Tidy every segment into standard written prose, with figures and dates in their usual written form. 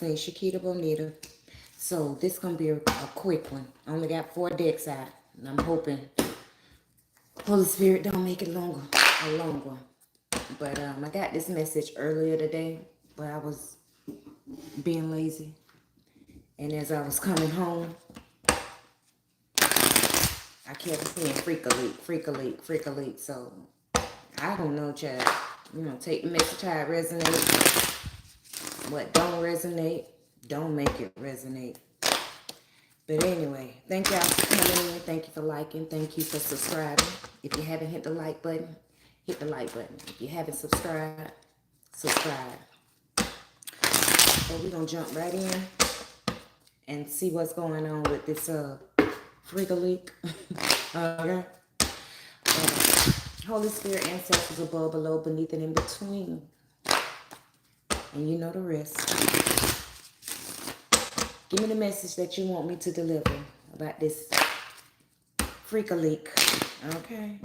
it's me, Shakita Bonita. So this gonna be a quick one. I only got 4 decks out, and I'm hoping Holy Spirit don't make it longer, a long one. But I got this message earlier today, but I was being lazy, and as I was coming home, I kept seeing freak a leak, freak a leak, freak a leak. So I don't know, child. You know, take the message how it resonates. What don't resonate, don't make it resonate. But anyway, thank y'all for coming in. Thank you for liking. Thank you for subscribing. If you haven't hit the like button, hit the like button. If you haven't subscribed, subscribe. So we're going to jump right in and see what's going on with this freak a leak. Okay. Holy Spirit, ancestors above, below, beneath, and in between. And you know the rest. Give me the message that you want me to deliver about this freak a leak. Okay.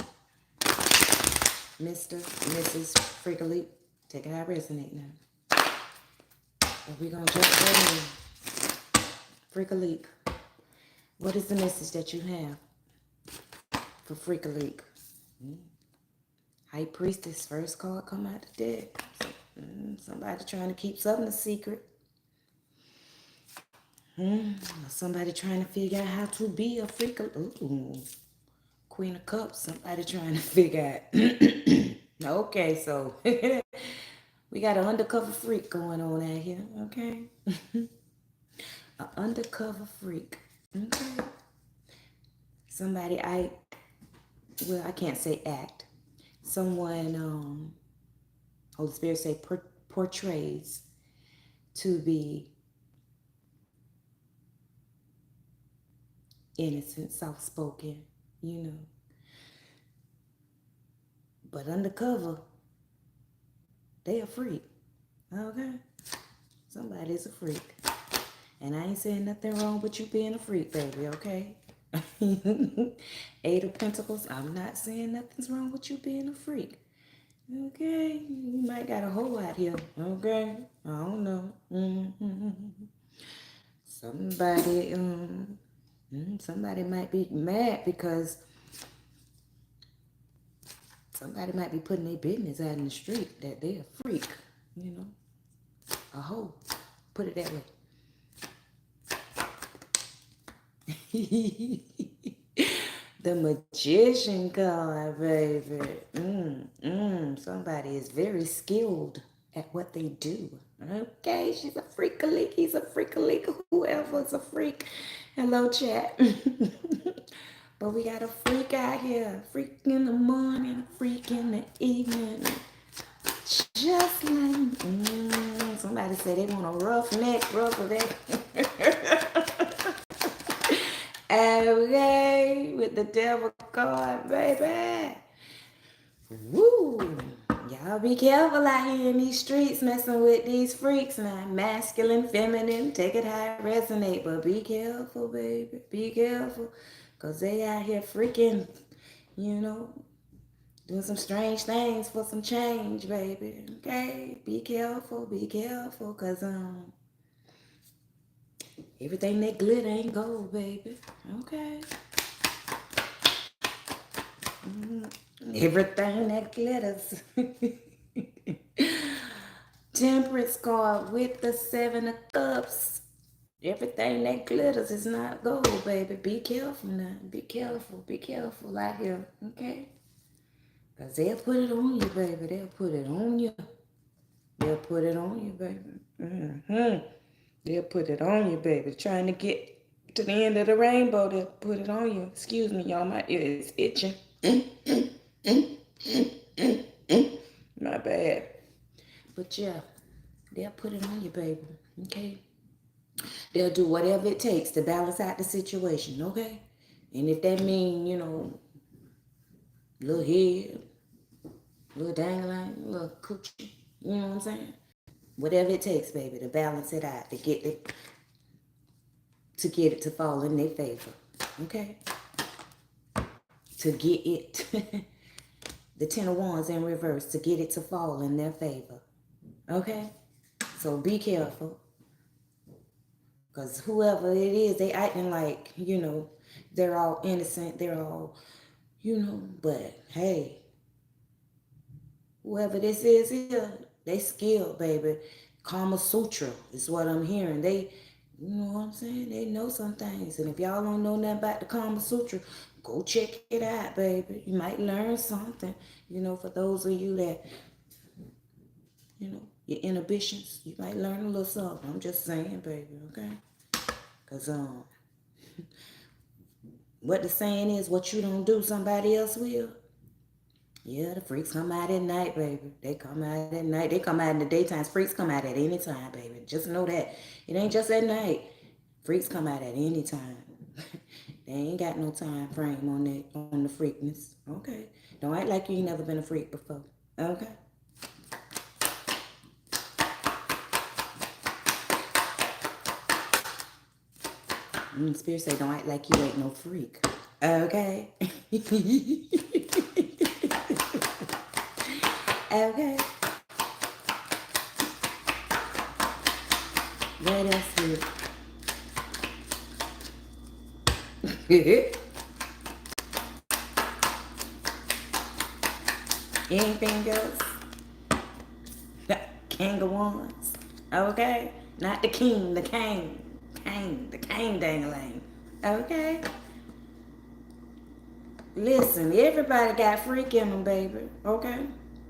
Mr., Mrs. Freak a leak. Take it how it resonate now. But we're going to jump right in. Freak a leak. What is the message that you have for freak a leak? High Priestess, first card come out the deck. Somebody trying to keep something a secret. Somebody trying to figure out how to be a freak. Ooh. Queen of Cups. Somebody trying to figure out. Okay, so we got an undercover freak going on out here. Okay. An undercover freak. Okay. Somebody I can't say act. Someone, Holy Spirit say portrays to be innocent, soft-spoken, you know. But undercover, they a freak. Okay? Somebody's a freak. And I ain't saying nothing wrong with you being a freak, baby, okay? 8 of Pentacles, I'm not saying nothing's wrong with you being a freak. Okay? You might got a hoe out here, okay? I don't know. Somebody might be mad because somebody might be putting their business out in the street that they're a freak, you know? A hoe. Put it that way. The Magician card, baby. Somebody is very skilled at what they do. Okay, she's a freak-a-leak. He's a freak-a-leak. Whoever's a freak. Hello, chat. But we got a freak out here. Freak in the morning, freak in the evening. Just like somebody said they want a rough neck, rough of that. Okay, with the devil card, baby. Woo! Y'all be careful out here in these streets messing with these freaks now. Masculine, feminine, take it how it resonate. But be careful, baby. Be careful. Because they out here freaking, you know, doing some strange things for some change, baby. Okay? Be careful. Be careful. Because, everything that glitter ain't gold, baby. Okay? Everything that glitters. Temperance card with the 7 of Cups. Everything that glitters is not gold, baby. Be careful now. Be careful. Be careful out here. Okay? Because they'll put it on you, baby. They'll put it on you. They'll put it on you, baby. They'll put it on you, baby. Trying to get to the end of the rainbow, they'll put it on you. Excuse me, y'all. My ear is itching. My bad. But yeah, they'll put it on you, baby. Okay? They'll do whatever it takes to balance out the situation, okay? And if that mean, you know, little head, little dangling, little coochie, you know what I'm saying? Whatever it takes, baby, to balance it out, to get it to fall in their favor, okay? To get it, the 10 of Wands in reverse, to get it to fall in their favor, okay? So be careful. Because whoever it is, they acting like, they're all innocent, they're all, but hey, whoever this is here, they skilled, baby. Kama Sutra is what I'm hearing. They, you know what I'm saying? They know some things. And if y'all don't know nothing about the Kama Sutra, go check it out, baby. You might learn something. For those of you that, your inhibitions, you might learn a little something. I'm just saying, baby, okay? Because, what the saying is, what you don't do, somebody else will. Yeah, the freaks come out at night, baby. They come out at night. They come out in the daytime. Freaks come out at any time, baby. Just know that. It ain't just at night. Freaks come out at any time. They ain't got no time frame on the freakness. Okay. Don't act like you ain't never been a freak before. Okay. Spirit say, don't act like you ain't no freak. Okay. Okay. What else here? Anything else? King of Wands. Okay? Not the king, the cane. The cane dangling. Okay? Listen, everybody got freak in them, baby. Okay?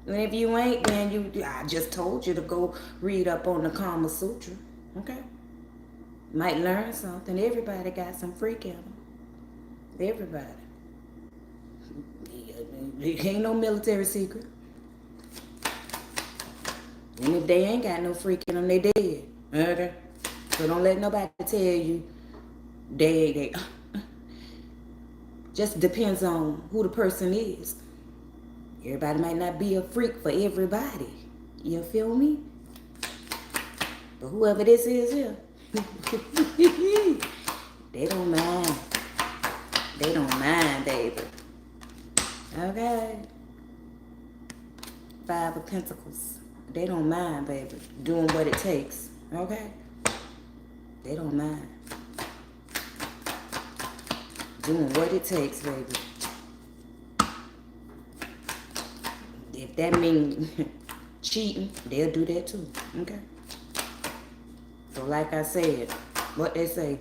And if you ain't, then I just told you to go read up on the Kama Sutra. Okay? Might learn something. Everybody got some freak in them. Everybody. It ain't no military secret. And if they ain't got no freak in them, they dead. Okay? So don't let nobody tell you they just depends on who the person is. Everybody might not be a freak for everybody. You feel me? But whoever this is here, they don't mind. They don't mind, baby. Okay? 5 of Pentacles. They don't mind, baby. Doing what it takes. Okay? They don't mind. Doing what it takes, baby. If that means cheating, they'll do that too. Okay? So like I said, what they say,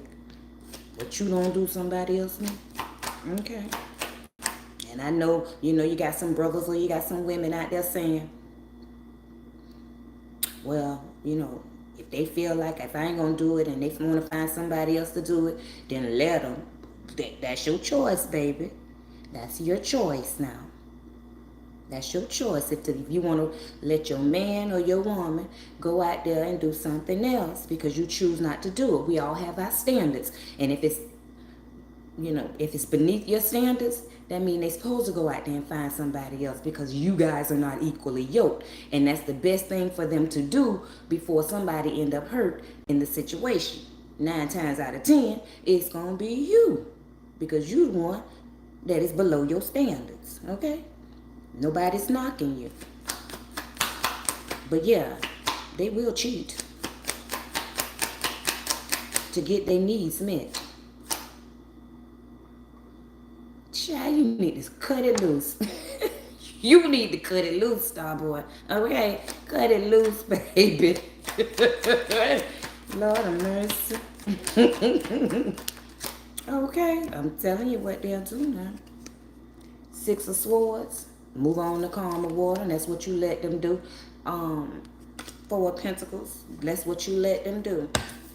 what you don't do, somebody else do. Okay? And I know, you got some brothers or you got some women out there saying, well, if they feel like if I ain't going to do it and they want to find somebody else to do it, then let them. That's your choice, baby. That's your choice now. That's your choice. If you want to let your man or your woman go out there and do something else because you choose not to do it. We all have our standards. And if it's, if it's beneath your standards, that means they're supposed to go out there and find somebody else because you guys are not equally yoked. And that's the best thing for them to do before somebody end up hurt in the situation. 9 times out of 10, it's going to be you because you're the one that is below your standards. Okay? Nobody's knocking you. But yeah, they will cheat to get their needs met. Child, you need to cut it loose. You need to cut it loose, Starboy. Okay? Cut it loose, baby. Lord of mercy. Okay, I'm telling you what they'll do now. 6 of Swords. Move on to calmer water, and that's what you let them do. 4 of Pentacles. That's what you let them do.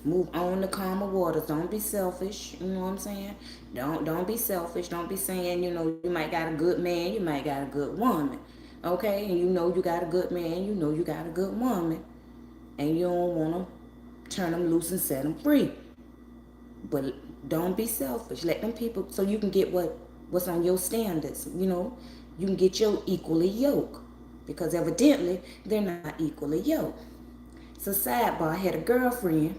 Move on to calmer waters. Don't be selfish. You know what I'm saying? Don't be selfish. Don't be saying, you might got a good man, you might got a good woman. Okay? And you got a good man, you got a good woman. And you don't want to turn them loose and set them free. But don't be selfish. Let them people, so you can get what's on your standards. You can get your equally yoke. Because evidently, they're not equally yoked. So sidebar, I had a girlfriend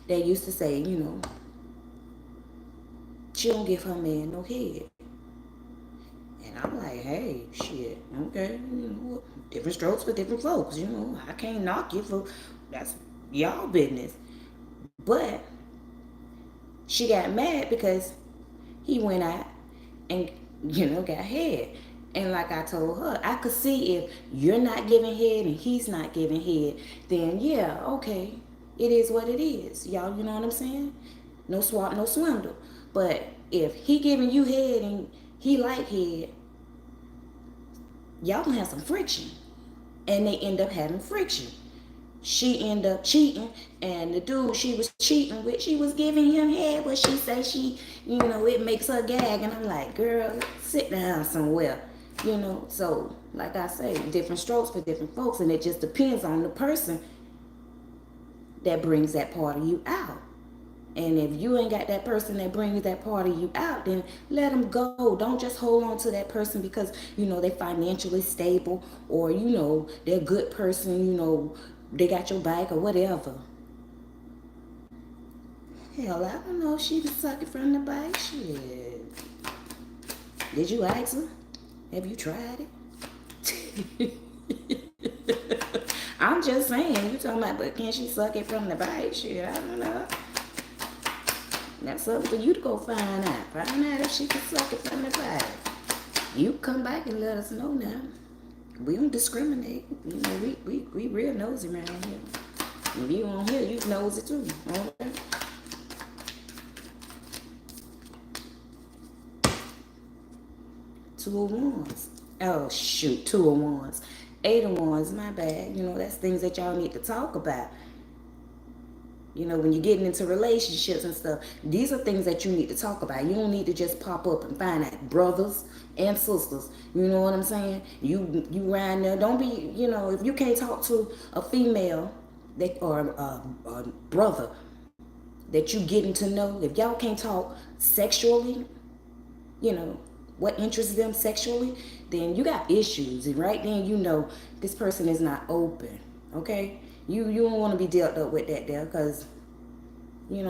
that used to say, she don't give her man no head. And I'm like, hey, shit, okay, different strokes for different folks, I can't knock you for, that's y'all business. But she got mad because he went out and, got head. And like I told her, I could see if you're not giving head and he's not giving head, then yeah, okay, it is what it is. Y'all, you know what I'm saying? No swap, no swindle. But if he giving you head and he like head, y'all gonna have some friction. And they end up having friction. She ended up cheating, and the dude she was cheating with, she was giving him head, but she said it makes her gag. And I'm like, girl, sit down somewhere. So like I say, different strokes for different folks, and it just depends on the person that brings that part of you out. And if you ain't got that person that brings that part of you out, then let them go. Don't just hold on to that person because, they financially stable, or, they're a good person, they got your back or whatever. Hell, I don't know if she was sucking from the back. Shit. Did you ask her? Have you tried it? I'm just saying, you talking about, but can she suck it from the back? Shit, I don't know. That's something for you to go find out. Find out if she can suck it from the back. You come back and let us know now. We don't discriminate. We real nosy around here. If you on here, you nosy too. Okay? Two of Wands. Oh shoot, Two of Wands. Eight of Wands, my bad. That's things that y'all need to talk about. When you're getting into relationships and stuff, these are things that you need to talk about. You don't need to just pop up and find out brothers and sisters. You know what I'm saying? You around there. Don't be, if you can't talk to a female or a brother that you getting to know, if y'all can't talk sexually, what interests them sexually, then you got issues. And right then, this person is not open. Okay? You don't want to be dealt up with that there, because, you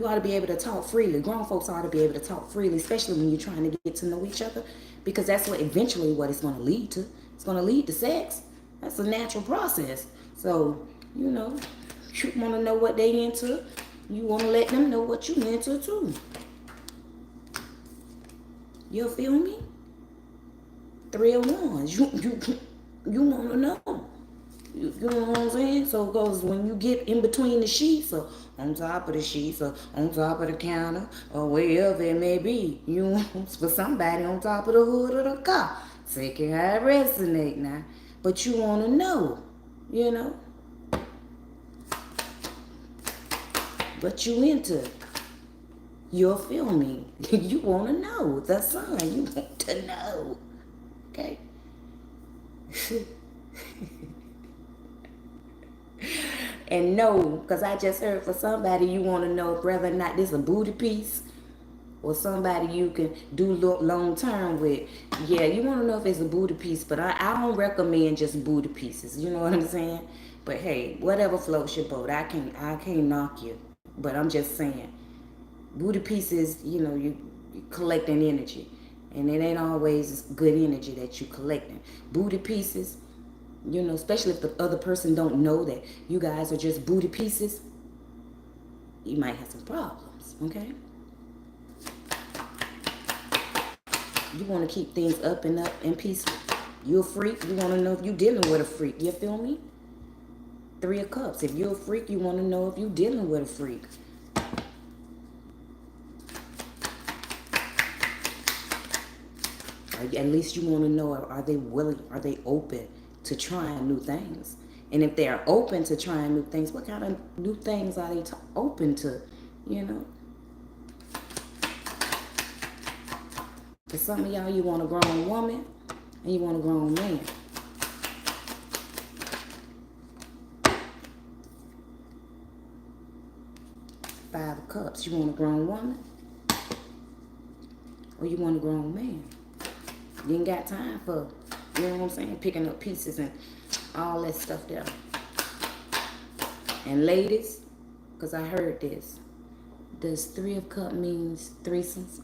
ought to be able to talk freely. Grown folks ought to be able to talk freely, especially when you're trying to get to know each other, because that's what eventually what it's going to lead to. It's going to lead to sex. That's a natural process. So, you want to know what they into. You want to let them know what you into too. You feel me? Three of Wands. You want to know. You know what I'm saying? So it goes when you get in between the sheets, or on top of the sheets, or on top of the counter, or wherever it may be. You want for somebody on top of the hood of the car. Take it how it resonate now. But you want to know, But you into it. You'll feel me. You want to know. The sun. You want to know. Okay? And no, because I just heard for somebody, you want to know whether or not this a booty piece or somebody you can do long term with. Yeah, you want to know if it's a booty piece, but I don't recommend just booty pieces. You know what I'm saying? But hey, whatever floats your boat. I can't knock you. But I'm just saying, booty pieces, you collecting energy. And it ain't always good energy that you collecting. Booty pieces, especially if the other person don't know that you guys are just booty pieces, you might have some problems, okay? You want to keep things up and peaceful. You're a freak, you want to know if you're dealing with a freak. You feel me? Three of Cups. If you're a freak, you want to know if you're dealing with a freak. At least you want to know, are they willing, are they open to trying new things? And if they're open to trying new things, what kind of new things are they open to, For some of y'all, you want a grown woman and you want a grown man. Five of Cups. You want a grown woman or you want a grown man? You ain't got time for, you know what I'm saying, picking up pieces and all that stuff there. And ladies, because I heard this, does Three of Cups means threesomes?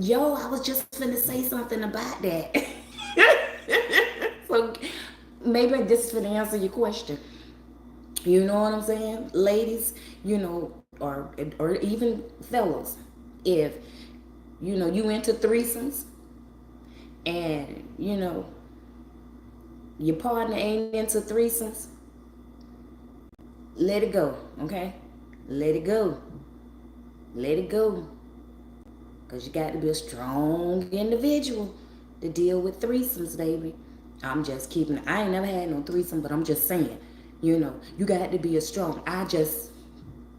Yo, I was just finna say something about that. So maybe this is for to answer your question. You know what I'm saying? Ladies, or even fellas, if you into threesomes and your partner ain't into threesomes, let it go, okay? Let it go. Let it go. Because you got to be a strong individual to deal with threesomes, baby. I ain't never had no threesome, but I'm just saying, you got to be I just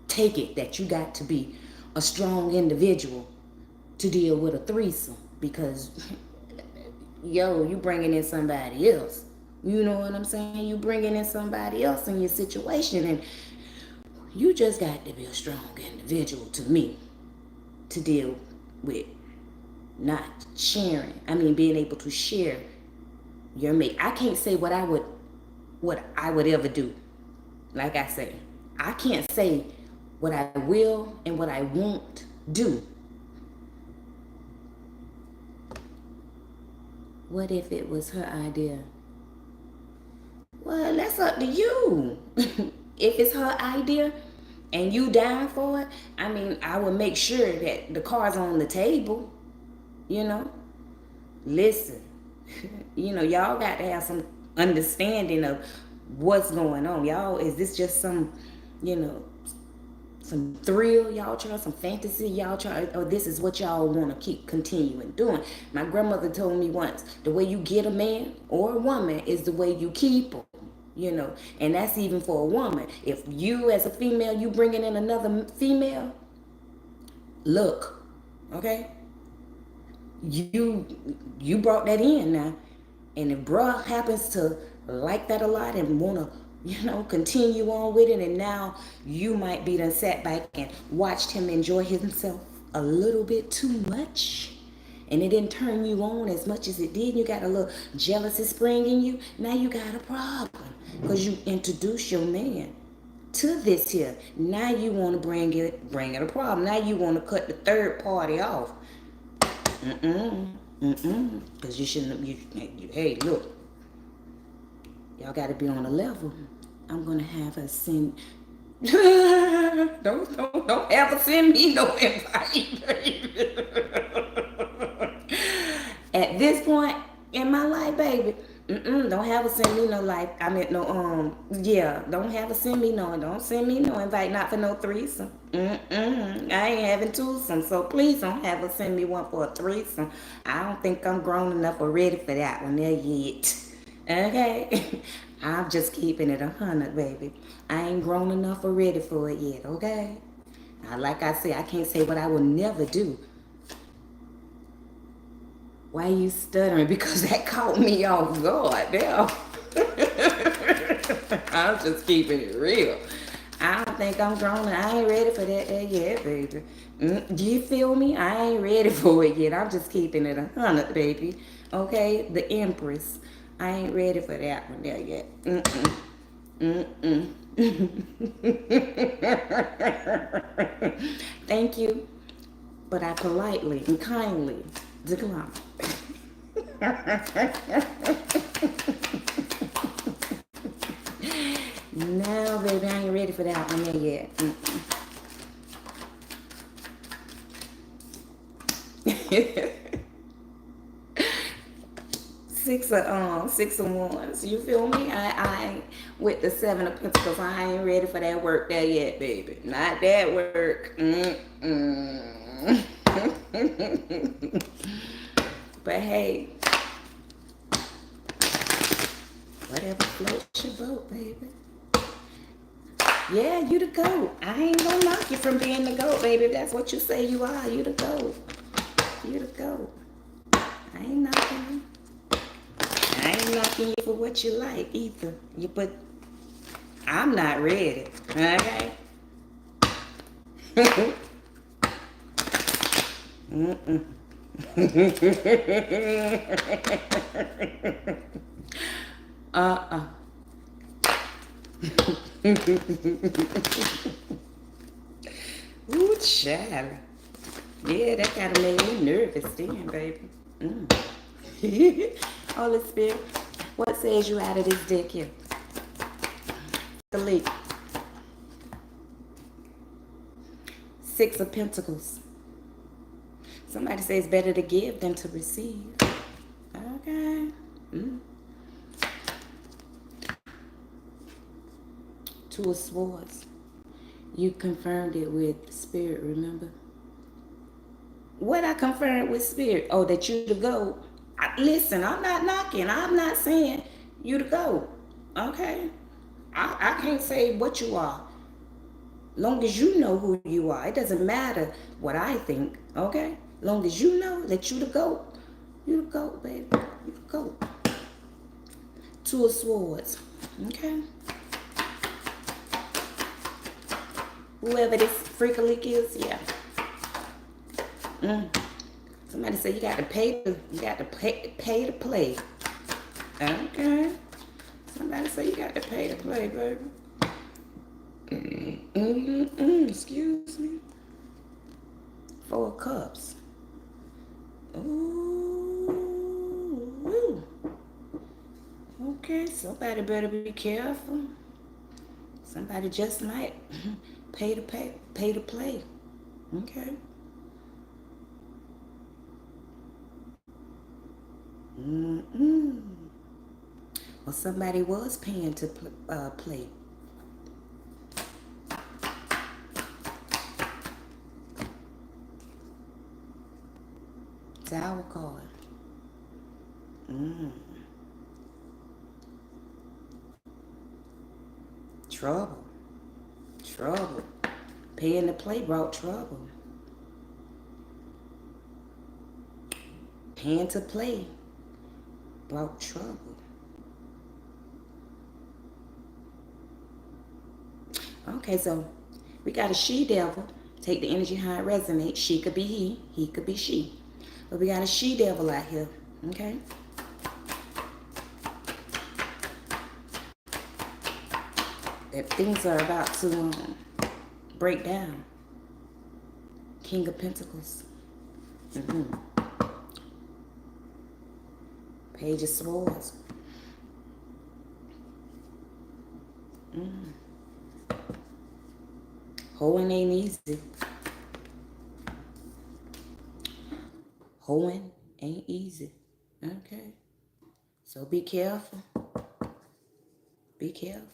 take it that you got to be a strong individual to deal with a threesome. Because, you bringing in somebody else. You know what I'm saying? You bringing in somebody else in your situation, and you just got to be a strong individual to me to deal with not sharing. Being able to share your mate. I can't say what I would ever do. Like I say, I can't say what I will and what I won't do. What if it was her idea? Well, that's up to you. If it's her idea and you down for it, I would make sure that the cards on the table, Listen, y'all got to have some understanding of what's going on. Y'all, is this just some thrill y'all try, some fantasy y'all try, or this is what y'all want to keep continuing doing? My grandmother told me once, the way you get a man or a woman is the way you keep them. And that's even for a woman. If you as a female, you bringing in another female, look, okay, you brought that in now, and if bruh happens to like that a lot and want to continue on with it, and now you might be done sat back and watched him enjoy himself a little bit too much, and it didn't turn you on as much as it did, and you got a little jealousy spring in you, now you got a problem because you introduced your man to this here. Now you want to bring it a problem. Now you want to cut the third party off. Because you shouldn't. Hey, look, y'all got to be on a level. I'm gonna have her send. don't ever send me no invite. At this point in my life, baby, don't have her send me no don't have her send me don't send me no invite, not for no threesome. I ain't having twosome, so please don't have her send me one for a threesome. I don't think I'm grown enough or ready for that one there yet. Okay? I'm just keeping it 100, baby. I ain't grown enough or ready for it yet, okay? Now, like I said, I can't say what I will never do. Why you stuttering? Because that caught me off guard. Now, I'm just keeping it real. I don't think I'm grown. I ain't ready for that yet, baby. Do you feel me? I ain't ready for it yet. I'm just keeping it 100, baby. Okay? The Empress. I ain't ready for that one there yet. Thank you, but I politely and kindly decline. No, baby, I ain't ready for that one there yet. Six of Wands. You feel me? I ain't with the Seven of Pentacles. I ain't ready for that work there yet, baby. Not that work. But hey, whatever floats your boat, baby. Yeah, you the GOAT. I ain't gonna knock you from being the GOAT, baby. If that's what you say you are, you the GOAT. You the GOAT. I ain't knocking you. I ain't knocking you for what you like either. But I'm not ready. Okay? Ooh, child. Yeah, that kind of made me nervous then, baby. Holy Spirit, what says you out of this deck here? The leak. Six of Pentacles. Somebody says it's better to give than to receive. Okay. Two of Swords. You confirmed it with Spirit, remember? What I confirmed with Spirit? Oh, that you to go. Listen, I'm not knocking. I'm not saying you to go. Okay? I can't say what you are. Long as you know who you are. It doesn't matter what I think. Okay? Long as you know that you to go. You to go, baby. You to go. Two of Swords. Okay? Whoever this freak is, yeah. Somebody said you got to pay to play. Okay. Somebody say you got to pay to play, baby. Excuse me. Four of Cups. Ooh. Okay, somebody better be careful. Somebody just might pay to play. Okay. Well, somebody was paying to play. Tower card. Trouble. Paying to play brought trouble. Paying to play brought trouble. Okay, so we got a she-devil. Take the energy how it resonates. She could be he could be she. But we got a she-devil out here, okay? That things are about to break down. King of Pentacles. Page of Swords. Hoeing ain't easy. Hoeing ain't easy. Okay. So be careful. Be careful.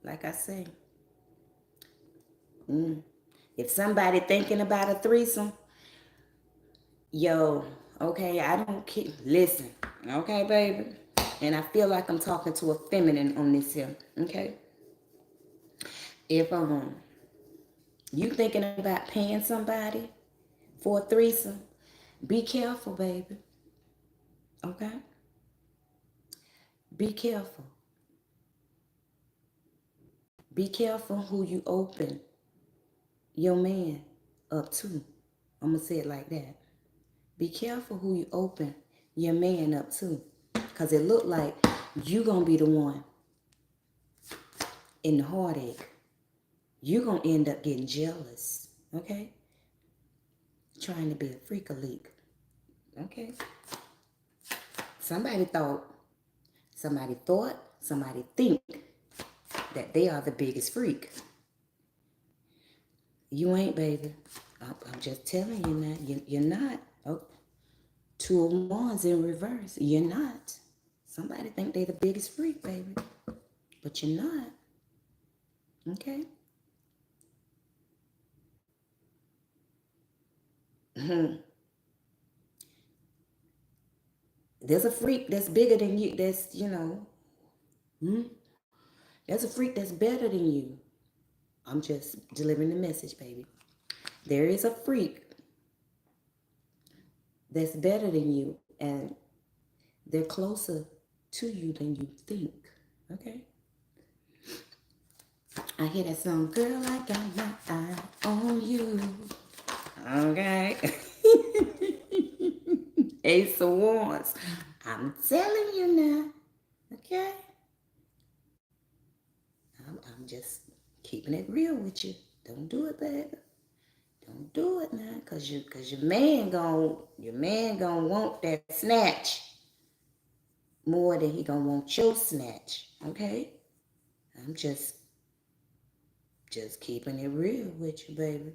Like I say. If somebody thinking about a threesome, yo, okay, I don't care. Listen, okay, baby? And I feel like I'm talking to a feminine on this here, okay? If you thinking about paying somebody for a threesome, be careful, baby. Okay? Be careful. Be careful who you open your man up to. I'm going to say it like that. Be careful who you open your man up to. Because it look like you going to be the one in the heartache. You're going to end up getting jealous. Okay? Trying to be a freak leak. Okay? Somebody think that they are the biggest freak. You ain't, baby. I'm just telling you now. You're not. Oh, two of Wands in reverse. You're not. Somebody think they the biggest freak, baby. But you're not. Okay? There's a freak that's bigger than you. That's, there's a freak that's better than you. I'm just delivering the message, baby. There is a freak that's better than you, and they're closer to you than you think. Okay? I hear that song, girl, I got my eye on you. Okay? Ace of Wands. I'm telling you now. Okay? I'm just keeping it real with you. Don't do it, baby. Don't do it now, cause your man gonna want that snatch more than he gonna want your snatch. Okay? I'm just Just keeping it real with you, baby.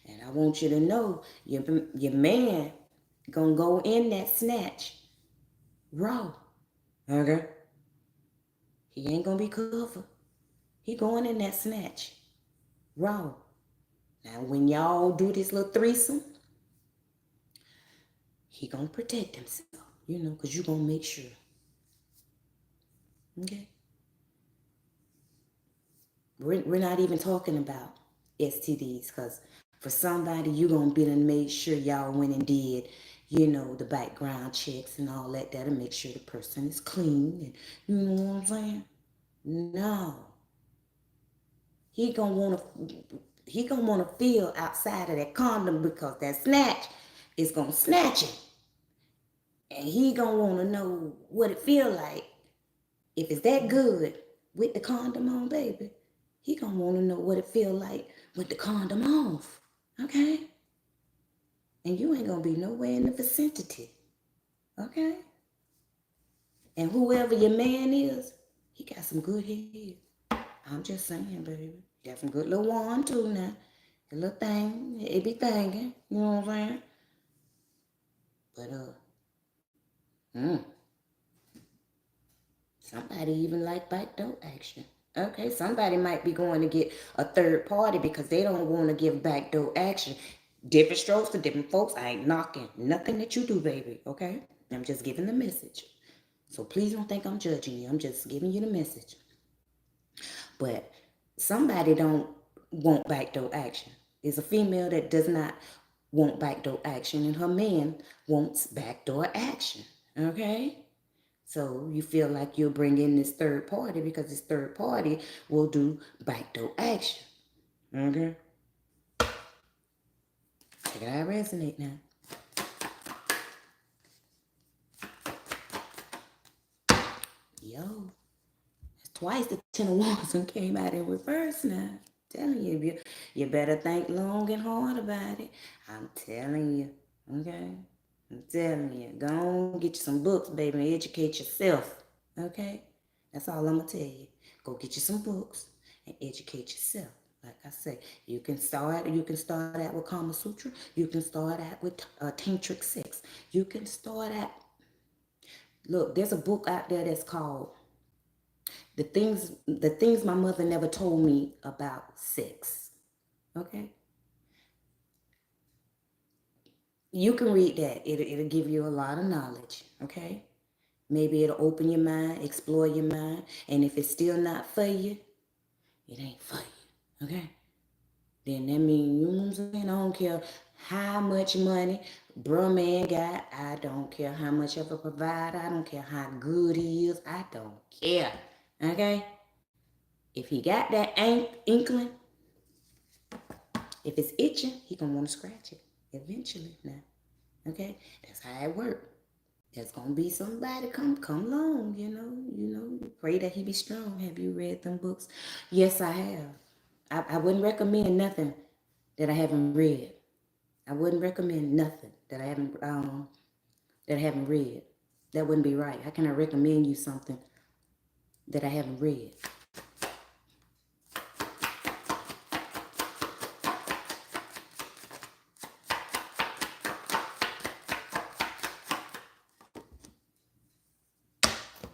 And I want you to know your man gonna go in that snatch raw. Okay? He ain't gonna be covered. He going in that snatch raw. Now when y'all do this little threesome, he gonna protect himself, because you gonna make sure. Okay? We're not even talking about STDs, because for somebody, you gonna be to make sure y'all went and did, the background checks and all that. That'll make sure the person is clean. And you know what I'm saying? No. He gonna wanna feel outside of that condom, because that snatch is gonna snatch him. And he gonna wanna know what it feel like. If it's that good with the condom on, baby, he gonna wanna know what it feel like with the condom off. Okay? And you ain't gonna be nowhere in the vicinity. Okay? And whoever your man is, he got some good head. I'm just saying, baby. He got some good little wand too now. The little thing, it be thinking. You know what I'm saying? But somebody even like backdoor action. Okay, somebody might be going to get a third party because they don't want to give backdoor action. Different strokes for different folks. I ain't knocking nothing that you do, baby. Okay, I'm just giving the message. So please don't think I'm judging you. I'm just giving you the message. But somebody don't want backdoor action. There's a female that does not want backdoor action, and her man wants backdoor action. Okay? So you feel like you'll bring in this third party because this third party will do backdoor action. Okay? Check it out, resonate now. Yo, that's twice the Ten of Wands and came out in reverse now. I'm telling you, you better think long and hard about it. I'm telling you, okay? I'm telling you, go on, get you some books, baby, and educate yourself, okay? That's all I'm gonna tell you. Go get you some books and educate yourself. Like I say, you can start out with Kama Sutra. You can start out with tantric sex. You can start out. Look, there's a book out there that's called the things my mother never told me about sex. Okay? You can read that. It'll give you a lot of knowledge. Okay? Maybe it'll open your mind, explore your mind. And if it's still not for you, it ain't for you. Okay? Then that means, you know what I'm saying? I don't care how much money bruh man got. I don't care how much of a provider. I don't care how good he is. I don't care. Okay? If he got that inkling, if it's itching, he gonna want to scratch it eventually now. Okay? That's how it works. There's gonna be somebody come along, Pray that he be strong. Have you read them books? Yes, I have. I wouldn't recommend nothing that I haven't read. I wouldn't recommend nothing that I haven't read. That wouldn't be right. How can I recommend you something that I haven't read?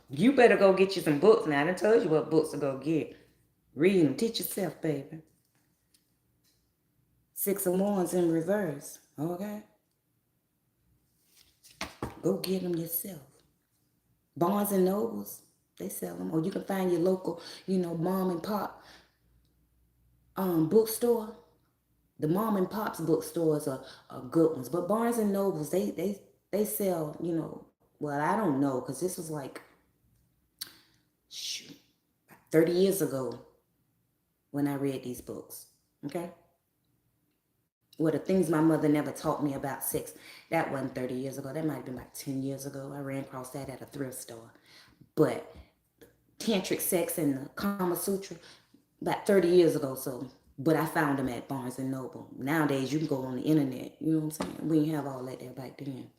You better go get you some books now. I done told you what books to go get. Read them. Teach yourself, baby. Six of Wands in reverse. Okay? Go get them yourself. Barnes and Nobles, they sell them. Or you can find your local, mom and pop bookstore. The mom and pop's bookstores are good ones. But Barnes and Nobles, they sell, well, I don't know, because this was like, 30 years ago when I read these books. Okay? Well, the things my mother never taught me about sex, that wasn't 30 years ago. That might have been like 10 years ago. I ran across that at a thrift store. But tantric sex and the Kama Sutra, about 30 years ago. But I found them at Barnes and Noble. Nowadays, you can go on the internet. You know what I'm saying? We didn't have all that there back then.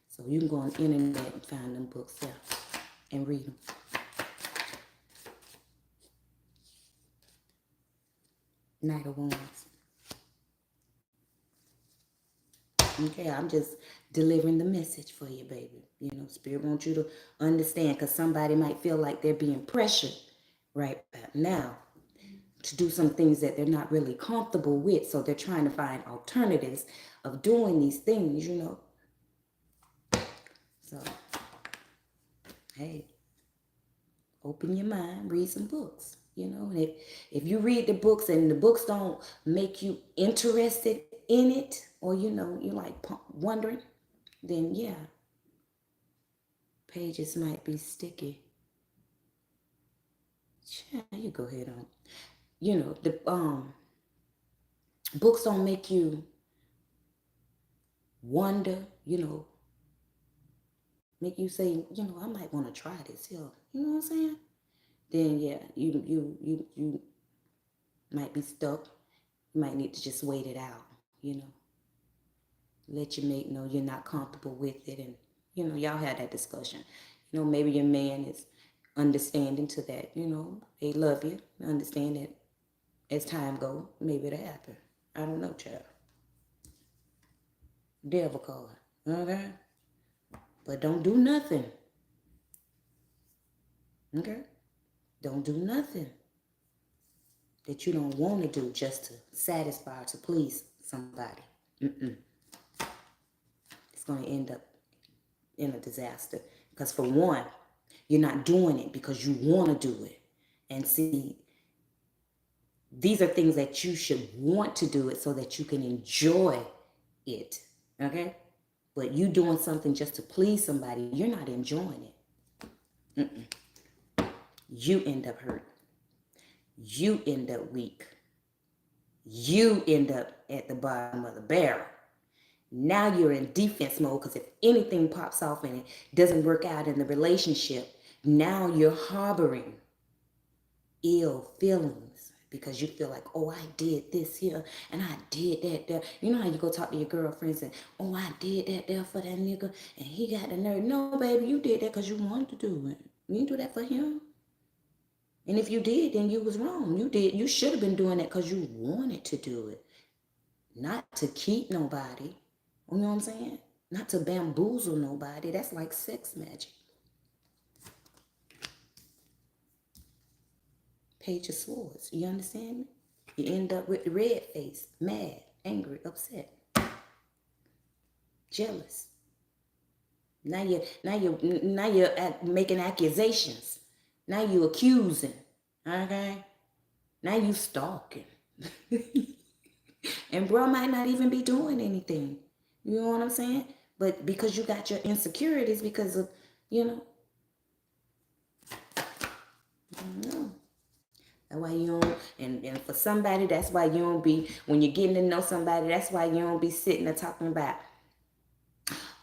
So you can go on the internet and find them books there and read them. Knight of Wands. Okay, I'm just delivering the message for you, baby. You know, Spirit wants you to understand, because somebody might feel like they're being pressured right now to do some things that they're not really comfortable with. So they're trying to find alternatives of doing these things, you know. So, hey, open your mind, read some books, you know. And if you read the books and the books don't make you interested in it, or, you know, you're like wondering, then yeah, pages might be sticky. Yeah, you go ahead on. You know, the books don't make you wonder, you know, make you say, you know, I might want to try this here. You know what I'm saying? Then yeah, you might be stuck. You might need to just wait it out, you know. Let your mate know you're not comfortable with it, and you know, y'all had that discussion. You know, maybe your man is understanding to that, you know, they love you, understand that as time goes, maybe it'll happen. I don't know, child. Devil card. Okay? But don't do nothing. Okay? Don't do nothing that you don't want to do just to satisfy, to please somebody. It's going to end up in a disaster. Because for one, you're not doing it because you want to do it. And see, these are things that you should want to do it so that you can enjoy it. Okay? But you doing something just to please somebody, you're not enjoying it. You end up hurt. You end up weak. You end up at the bottom of the barrel. Now you're in defense mode, because if anything pops off and it doesn't work out in the relationship, now you're harboring ill feelings because you feel like, oh, I did this here and I did that there. You know how you go talk to your girlfriends and, oh, I did that there for that nigga and he got the nerve. No, baby, you did that because you wanted to do it. You didn't do that for him. And if you did, then you was wrong. You should have been doing that because you wanted to do it. Not to keep nobody. You know what I'm saying? Not to bamboozle nobody. That's like sex magic. Page of Swords. You understand me? You end up with the red face, mad, angry, upset, jealous. Now you're making accusations. Now you accusing. Okay? Now you stalking. And bro might not even be doing anything. You know what I'm saying? But because you got your insecurities, because of, you know, that's why you don't, and for somebody, that's why you don't be, when you're getting to know somebody, that's why you don't be sitting there talking about,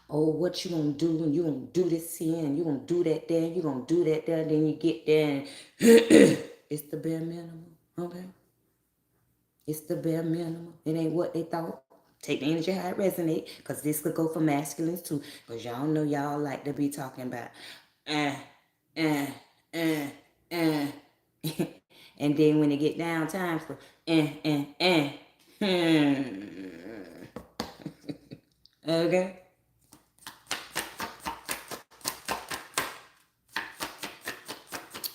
oh, what you gonna do, and you gonna do this here, and you gonna do that there, you gonna do that there, then you get there, and it's the bare minimum, okay? It's the bare minimum. It ain't what they thought. Take the energy how it resonate, because this could go for masculines too, because y'all know y'all like to be talking about, uh, uh, uh, uh. And then when it get down time for okay.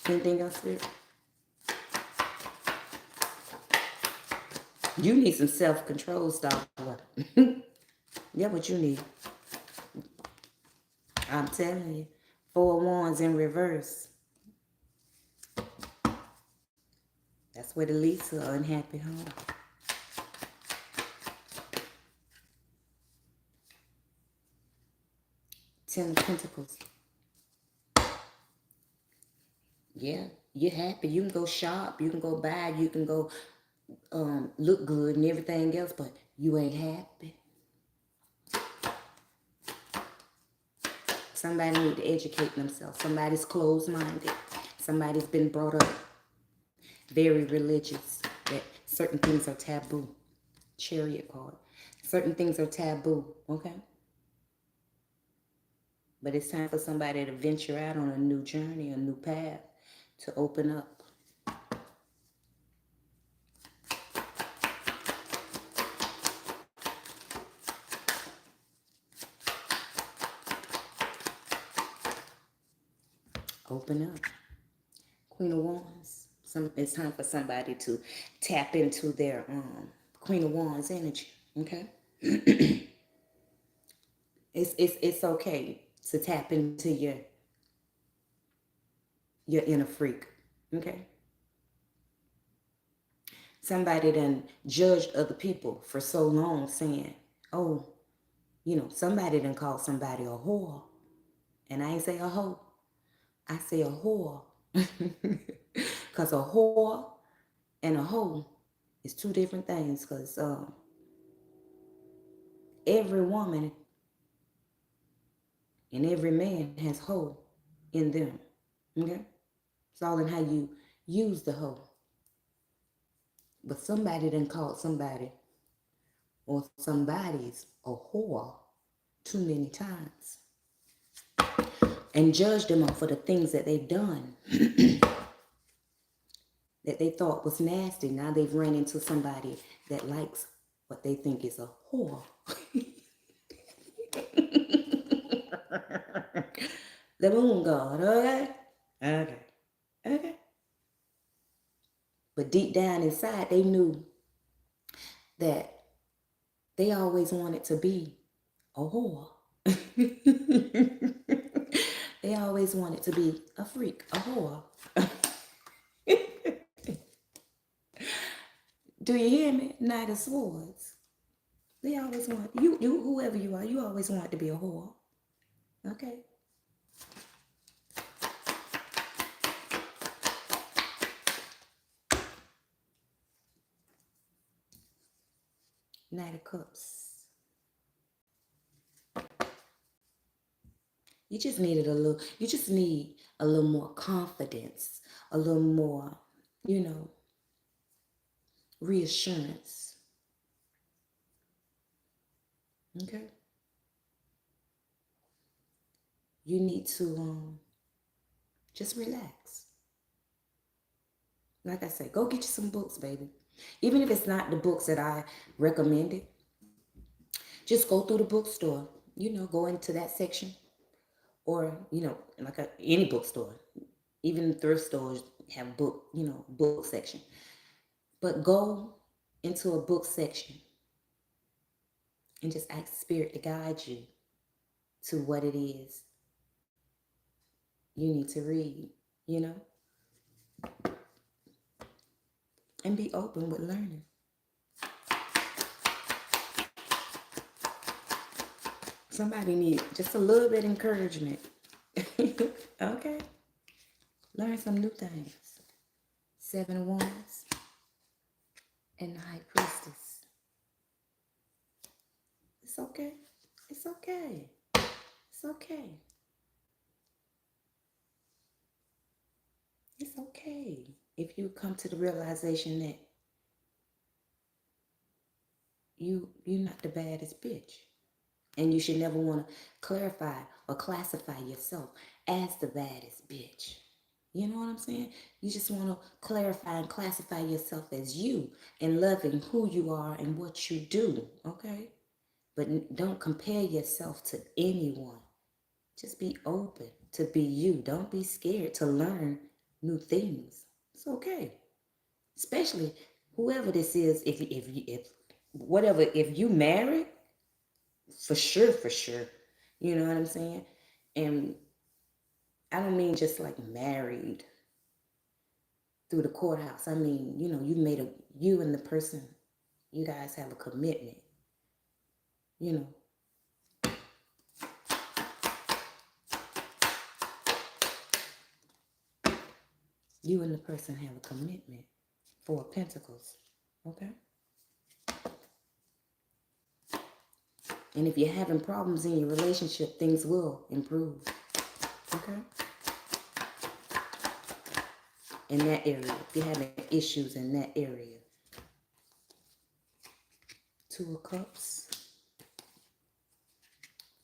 Anything else, Spirit? You need some self-control, Star. Yeah, what you need. I'm telling you. 4 wands in reverse. That's where the leads to an unhappy home. Ten of Pentacles. Yeah, you're happy. You can go shop. You can go buy. You can go look good and everything else, but you ain't happy. Somebody need to educate themselves. Somebody's closed-minded. Somebody's been brought up very religious, that certain things are taboo. Chariot card. Certain things are taboo, okay? But it's time for somebody to venture out on a new journey, a new path, to open up. Open up. Queen of Wands. It's time for somebody to tap into their Queen of Wands energy. Okay? It's okay to tap into your inner freak. Okay? Somebody done judged other people for so long saying, oh, somebody done called somebody a whore. And I ain't say a hoe. I say a whore. Because a whore and a hoe is two different things. Because every woman and every man has hoe in them. Okay? It's all in how you use the hoe. But somebody done called somebody or somebody's a whore too many times. And judged them for the things that they've done that they thought was nasty. Now they've run into somebody that likes what they think is a whore. The moon god, okay? Okay. But deep down inside, they knew that they always wanted to be a whore. They always wanted to be a freak, a whore. Do you hear me? Knight of Swords. They always want you, whoever you are, you always want to be a whore. Okay. Knight of Cups. You just need a little more confidence, a little more, reassurance. Okay? You need to just relax. Like I said, go get you some books, baby. Even if it's not the books that I recommended, just go through the bookstore. Go into that section. Or, like any bookstore. Even thrift stores have book section. But go into a book section and just ask Spirit to guide you to what it is you need to read, and be open with learning. Somebody needs just a little bit of encouragement. Okay. Learn some new things. 7 of Wands and the High Priestess. It's okay. It's okay. It's okay. It's okay if you come to the realization that you're not the baddest bitch. And you should never want to clarify or classify yourself as the baddest bitch. You know what I'm saying? You just want to clarify and classify yourself as you and loving who you are and what you do, okay? But don't compare yourself to anyone. Just be open to be you. Don't be scared to learn new things. It's okay. Especially whoever this is, if you married, for sure. You know what I'm saying? And I don't mean just like married through the courthouse. I mean, you and the person, you guys have a commitment. You and the person have a commitment. 4 of Pentacles. Okay? And if you're having problems in your relationship, things will improve. Okay? In that area. If you're having issues in that area. 2 of Cups.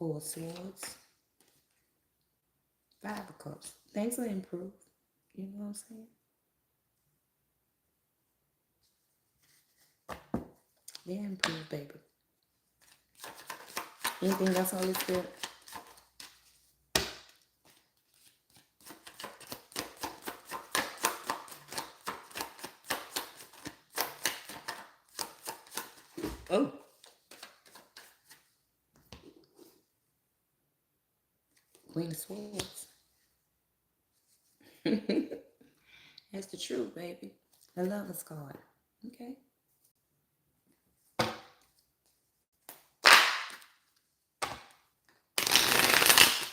4 of Swords. 5 of Cups. Things will improve. You know what I'm saying? They improve, baby. Anything else, Holy Spirit? Oh, Queen of Swords. That's the truth, baby. The Lover's card. Okay.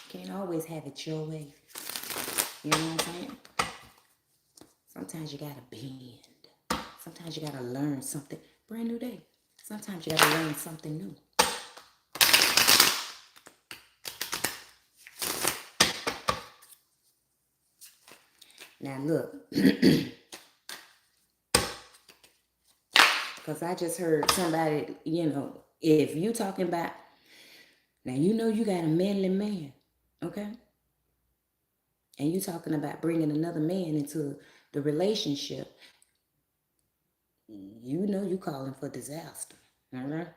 Can't always have it your way. You know what I'm saying? Sometimes you gotta bend. Sometimes you gotta learn something. Brand new day. Sometimes you gotta learn something new. Now look, because I just heard somebody, if you talking about, now you got a manly man, okay? And you talking about bringing another man into the relationship, you calling for disaster, all right?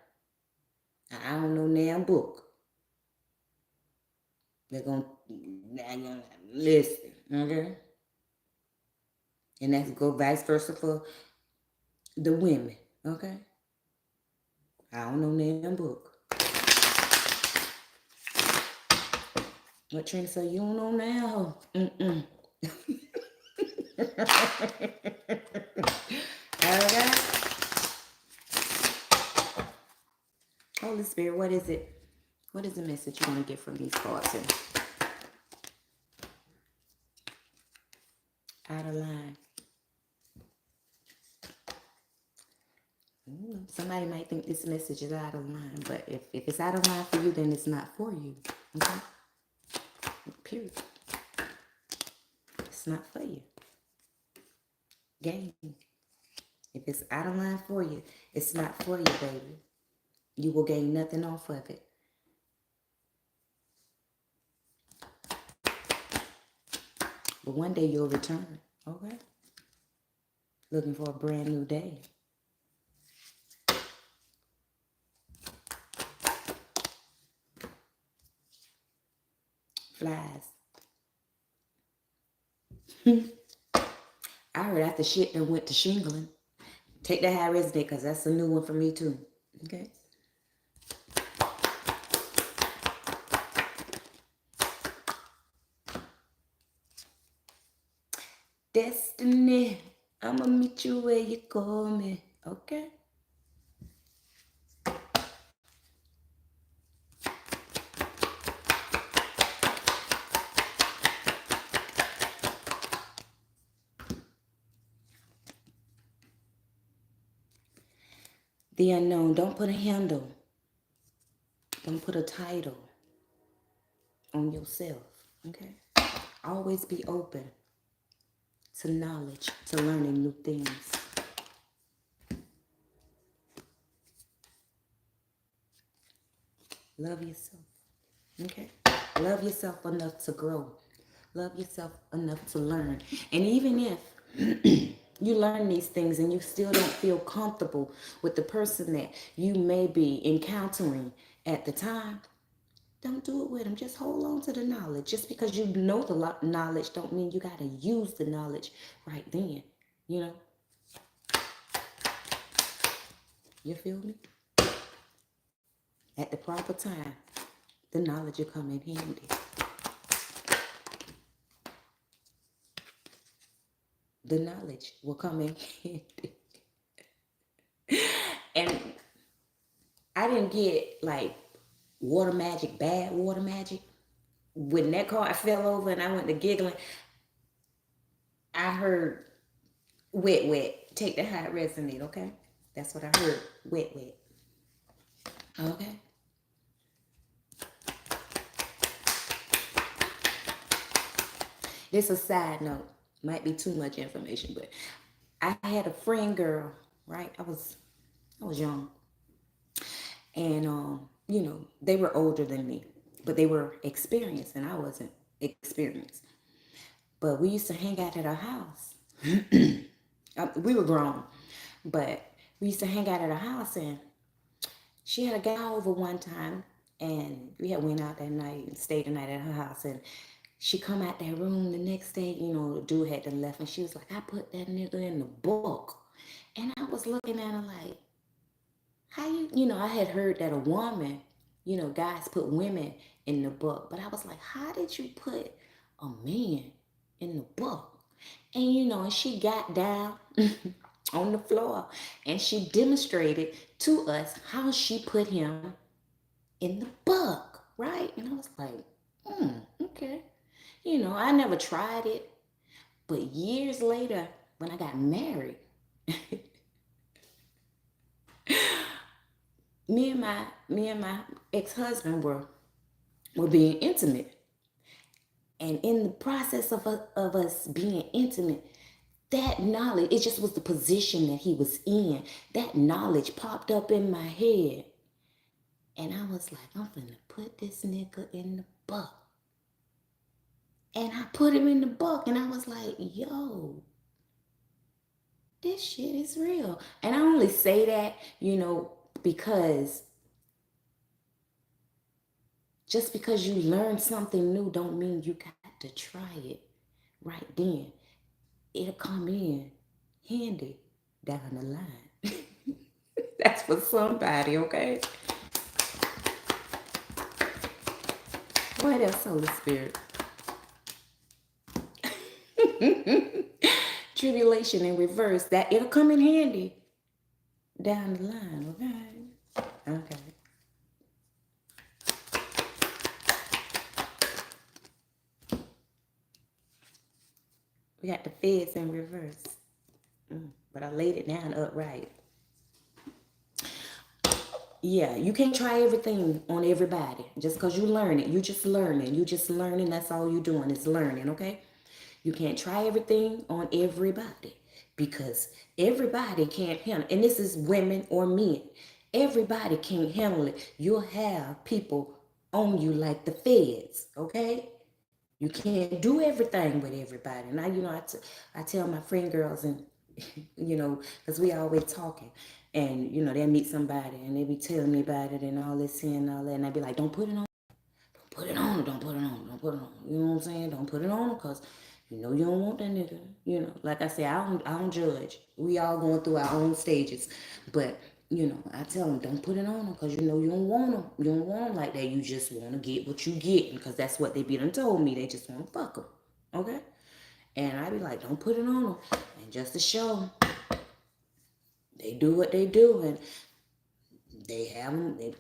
I don't know damn book. They're gonna listen, okay? And that's go vice versa for the women, okay? I don't know damn book. What Trina say? You don't know now? Okay. Holy Spirit, what is it? What is the message you want to get from these cards here? Out of line. Somebody might think this message is out of line, but if it's out of line for you, then it's not for you. Okay? Period. It's not for you. Game. If it's out of line for you, it's not for you, baby. You will gain nothing off of it. But one day you'll return. Okay? Looking for a brand new day. Flies. I heard after shit that went to shingling. Take that high resonate because that's a new one for me too. Okay? Destiny, I'ma meet you where you call me. Okay? The unknown. Don't put a handle. Don't put a title on yourself. Okay? Always be open to knowledge, to learning new things. Love yourself. Okay? Love yourself enough to grow. Love yourself enough to learn. And even if you learn these things and you still don't feel comfortable with the person that you may be encountering at the time, don't do it with them. Just hold on to the knowledge. Just because you know the knowledge don't mean you got to use the knowledge right then. You know? You feel me? At the proper time, the knowledge will come in handy. The knowledge will come in handy. And I didn't get like water magic, bad water magic. When that card fell over and I went to giggling, I heard wet, wet. Take the high resonate, okay? That's what I heard. Wet, wet. Okay? This is a side note. Might be too much information, but I had a friend girl, right? I was young. And they were older than me, but they were experienced and I wasn't experienced. But we used to hang out at our house. We were grown, but we used to hang out at her house, and she had a guy over one time, and we had went out that night and stayed the night at her house, and she come out that room the next day, the dude had to left, and she was like, I put that nigga in the book. And I was looking at her like, how you know, I had heard that a woman, you know, guys put women in the book, but I was like, how did you put a man in the book? And you know, and she got down on the floor and she demonstrated to us how she put him in the book, right? And I was like, okay. You know, I never tried it, but years later, when I got married, me and my ex-husband were being intimate. And in the process of us being intimate, that knowledge, it just was the position that he was in. That knowledge popped up in my head. And I was like, I'm finna put this nigga in the book. And I put him in the book and I was like, yo, this shit is real. And I only say that, you know, because just because you learn something new don't mean you got to try it right then. It'll come in handy down the line. That's for somebody, okay? What else, Holy Spirit? Tribulation in reverse, that it'll come in handy down the line, okay? Okay. We got the feds in reverse. But I laid it down upright. Yeah, you can't try everything on everybody. Just because you learn it, you just learning. You just learning. That's all you doing is learning, okay? You can't try everything on everybody because everybody can't handle it. And this is women or men. Everybody can't handle it. You'll have people on you like the feds, okay? You can't do everything with everybody. Now, you know, I tell my friend girls and, you know, because we always talking. And, you know, they'll meet somebody and they be telling me about it and all this and all that. And I be like, don't put it on. Don't put it on. Don't put it on. Don't put it on. You know what I'm saying? Don't put it on because you know you don't want that nigga. You know, like I say, I don't judge. We all going through our own stages. But, you know, I tell them, don't put it on them because you know you don't want them. You don't want them like that. You just want to get what you get because that's what they be done told me. They just want to fuck them. Okay? And I be like, don't put it on them. And just to show they do what they do. And they have them,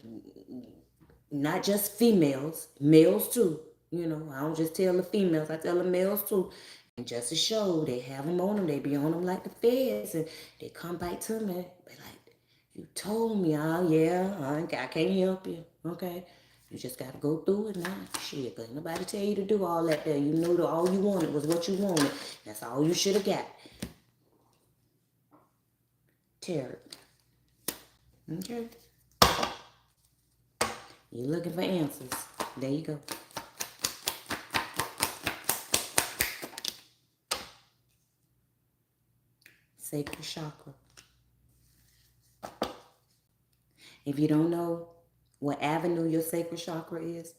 not just females, males too. You know, I don't just tell the females, I tell the males too. And just to show, they have them on them, they be on them like the feds, and they come back to me, be like, you told me, oh yeah, I can't help you, okay? You just got to go through it now. Shit, because nobody tell you to do all that there. You know that all you wanted was what you wanted. That's all you should have got. Terry. Okay? You're looking for answers. There you go. Sacral chakra. If you don't know what avenue your sacral chakra is,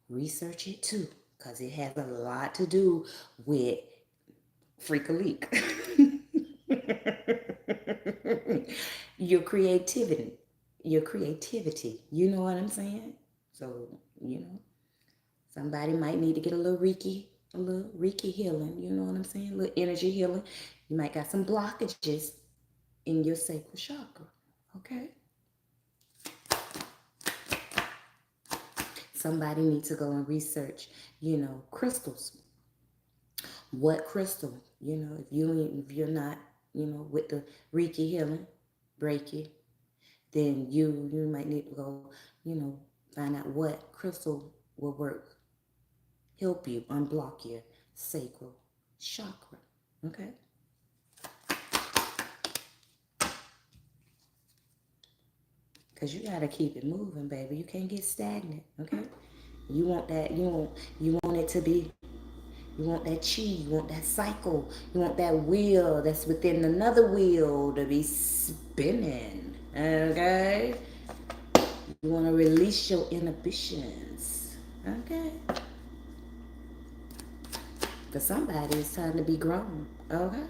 research it too, because it has a lot to do with freak a leak. Your creativity. Your creativity. You know what I'm saying? So, you know, somebody might need to get a little Reiki healing. You know what I'm saying? A little energy healing. You might got some blockages in your sacral chakra. Okay? Somebody needs to go and research, you know, crystals. What crystal? You know, if you're not, you know, with the Reiki healing, Reiki, then you might need to go, you know, find out what crystal will work, help you unblock your sacral chakra. Okay? Because you gotta keep it moving, baby. You can't get stagnant. Okay? You want that, you want it to be, you want that chi, you want that cycle, you want that wheel that's within another wheel to be spinning. Okay? You want to release your inhibitions. Okay? For somebody, it's time to be grown. Okay?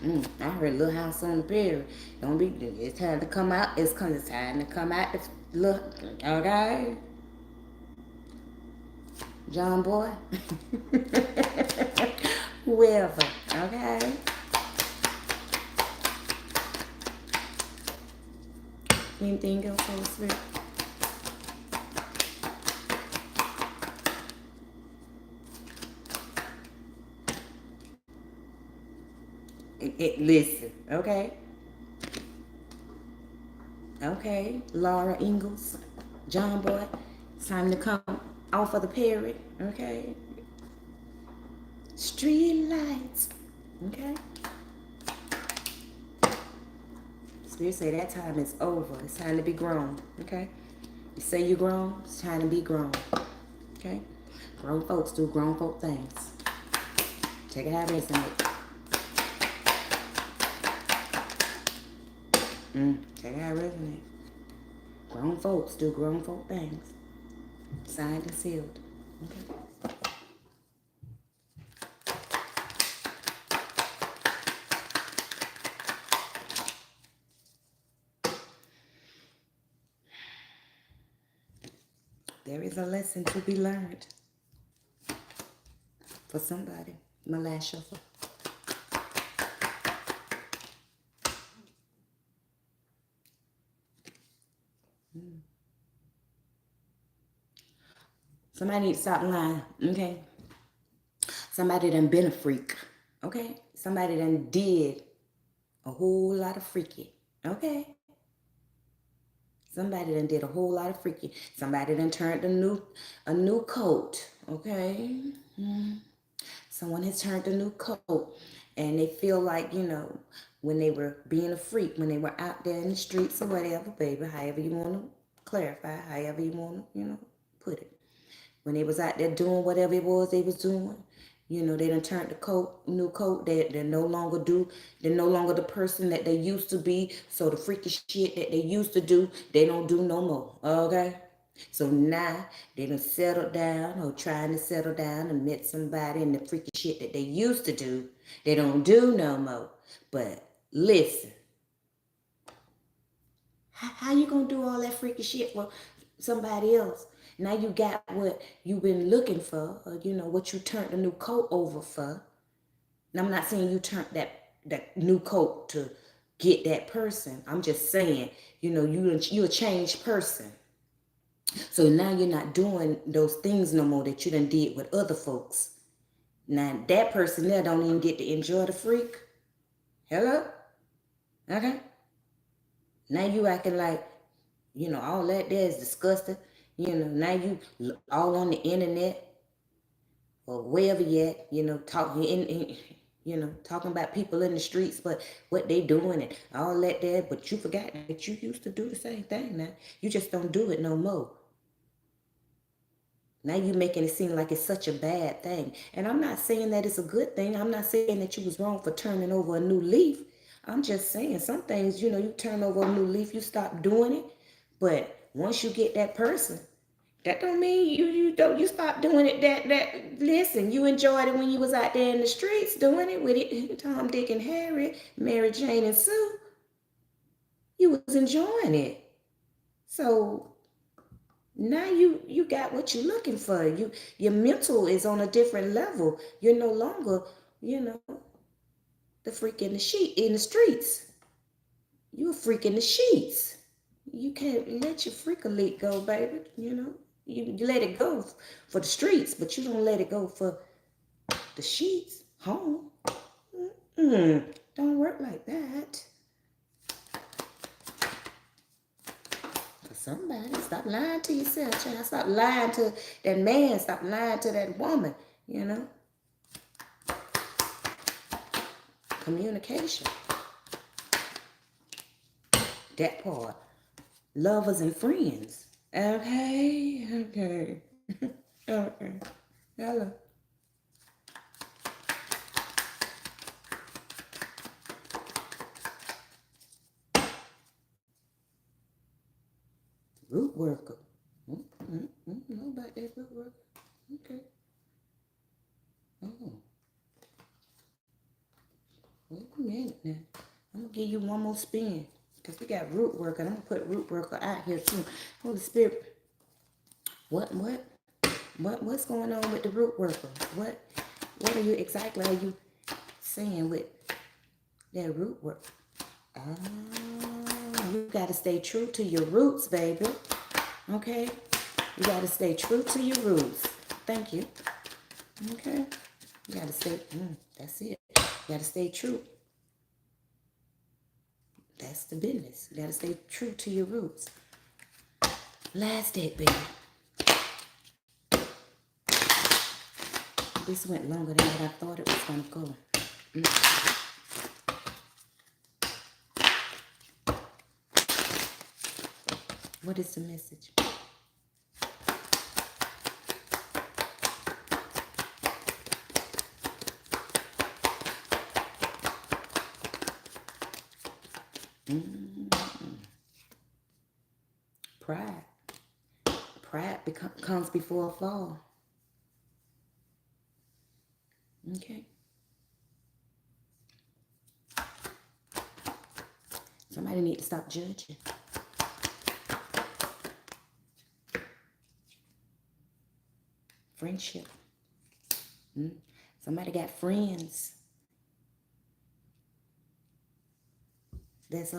I heard Little House on the Prairie. Don't be. It's time to come out. It's time to come out. Look, okay, John Boy, whoever. Okay. Anything else, Holy Spirit? Listen, okay, okay, Laura Ingalls, John Boy, it's time to come off of the Perry, okay? Street lights, okay? Spirit say that time is over. It's time to be grown, okay? You say you're grown, it's time to be grown, okay? Grown folks do grown folk things. Take it how it resonate. Take it how it resonate. Grown folks do grown folk things. Signed and sealed, okay? There is a lesson to be learned for somebody. My last shuffle. Somebody needs to stop lying, okay? Somebody done been a freak, okay? Somebody done did a whole lot of freaky, okay? Somebody done did a whole lot of freaky. Somebody done turned a new coat, okay? Someone has turned a new coat, and they feel like, when they were being a freak, when they were out there in the streets or whatever, baby, however you want to clarify, however you want to, put it. When they was out there doing whatever it was they was doing, they done turned the new coat. They're no longer they're no longer the person that they used to be. So the freaky shit that they used to do, they don't do no more. Okay? So now they done settled down or trying to settle down and met somebody, and the freaky shit that they used to do, they don't do no more. But listen, how you gonna do all that freaky shit for somebody else? Now you got what you've been looking for, or what you turned the new coat over for. Now I'm not saying you turned that new coat to get that person. I'm just saying, you're a changed person. So now you're not doing those things no more that you done did with other folks. Now that person there don't even get to enjoy the freak. Hello? Okay? Now you acting like, all that there is disgusting. Now you all on the internet or wherever yet, talking talking about people in the streets, but what they doing and all that there. But you forgot that you used to do the same thing now. You just don't do it no more. Now you making it seem like it's such a bad thing. And I'm not saying that it's a good thing. I'm not saying that you was wrong for turning over a new leaf. I'm just saying some things, you turn over a new leaf, you stop doing it. But once you get that person, that don't mean you stop doing it. That listen, you enjoyed it when you was out there in the streets doing it with it, Tom, Dick, and Harry, Mary Jane, and Sue. You was enjoying it. So now you got what you're looking for. Your mental is on a different level. You're no longer, the freak in the streets. You a freak in the sheets. You can't let your freak elite go, baby. You let it go for the streets, but you don't let it go for the sheets, home. Don't work like that. Somebody stop lying to yourself, child. Stop lying to that man. Stop lying to that woman. Communication. That part. Lovers and friends. Okay. Okay. Hello. Root worker. Know about that root worker. Okay. Oh. minute now. I'm going to give you one more spin. Because we got root worker. I'm going to put root worker out here too. Holy Spirit. What's going on with the root worker? What are you exactly are you saying with that root work? You got to stay true to your roots, baby. Okay? You got to stay true to your roots. Thank you. Okay? You got to stay, that's it. You got to stay true. That's the business. You got to stay true to your roots. Last deck, baby. This went longer than what I thought it was going to go. What is the message? Pride. Pride comes before a fall. Okay. Somebody need to stop judging. Friendship. Somebody got friends that's